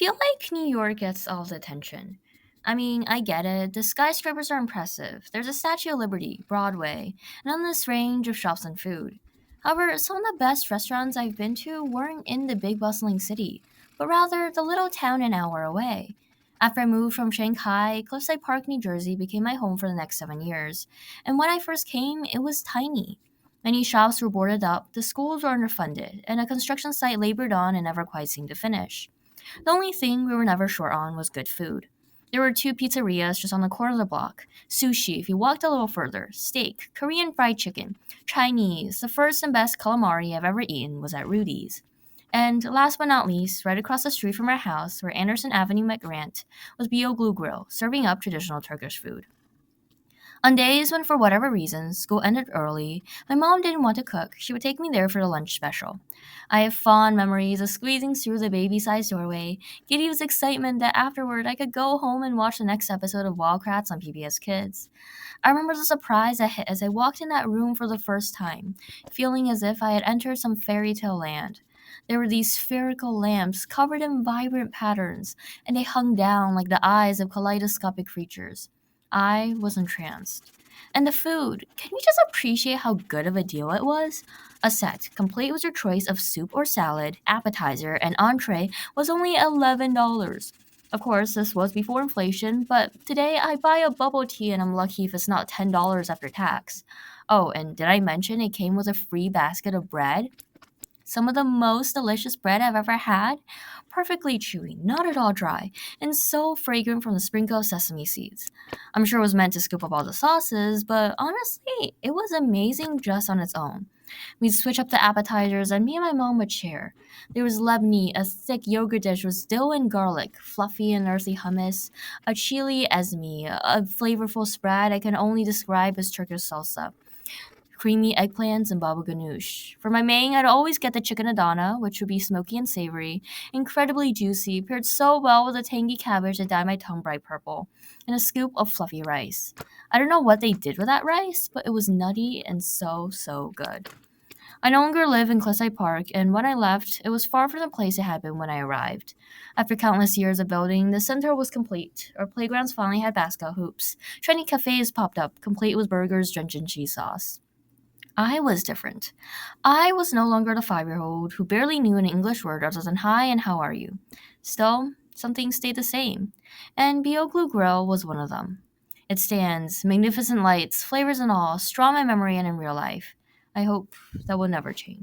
feel like New York gets all the attention. I mean, I get it. The skyscrapers are impressive. There's a Statue of Liberty, Broadway, and endless range of shops and food. However, some of the best restaurants I've been to weren't in the big bustling city, but rather the little town an hour away. After I moved from Shanghai, Cliffside Park, New Jersey became my home for the next 7 years. And when I first came, it was tiny. Many shops were boarded up, the schools were underfunded, and a construction site labored on and never quite seemed to finish. The only thing we were never short on was good food. There were two pizzerias just on the corner of the block. Sushi, if you walked a little further, steak, Korean fried chicken, Chinese. The first and best calamari I've ever eaten was at Rudy's. And last but not least, right across the street from our house, where Anderson Avenue met Grant, was Bio Glue Grill, serving up traditional Turkish food. On days when, for whatever reason, school ended early, my mom didn't want to cook, she would take me there for the lunch special. I have fond memories of squeezing through the baby sized doorway, giddy with excitement that afterward I could go home and watch the next episode of Wildcrats on PBS Kids. I remember the surprise I hit as I walked in that room for the first time, feeling as if I had entered some fairy tale land. There were these spherical lamps covered in vibrant patterns, and they hung down like the eyes of kaleidoscopic creatures. I was entranced. And the food, can we just appreciate how good of a deal it was? A set, complete with your choice of soup or salad, appetizer, and entree, was only $11. Of course, this was before inflation, but today I buy a bubble tea and I'm lucky if it's not $10 after tax. Oh, and did I mention it came with a free basket of bread? Some of the most delicious bread I've ever had. Perfectly chewy, not at all dry, and so fragrant from the sprinkle of sesame seeds. I'm sure it was meant to scoop up all the sauces, but honestly, it was amazing just on its own. We'd switch up the appetizers, and me and my mom would share. There was lebni, a thick yogurt dish with dill and garlic, fluffy and earthy hummus, a chili esme, a flavorful spread I can only describe as Turkish salsa, creamy eggplants, and baba ganoush. For my main, I'd always get the chicken adana, which would be smoky and savory, incredibly juicy, paired so well with a tangy cabbage that dyed my tongue bright purple, and a scoop of fluffy rice. I don't know what they did with that rice, but it was nutty and so, so good. I no longer live in Cliffside Park, and when I left, it was far from the place it had been when I arrived. After countless years of building, the center was complete. Our playgrounds finally had basketball hoops. Trendy cafes popped up, complete with burgers drenched in cheese sauce. I was different. I was no longer the 5-year-old who barely knew an English word other than hi and how are you. Still, some things stayed the same, and Bioglu Grill was one of them. It stands, magnificent lights, flavors and all, strong in memory and in real life. I hope that will never change.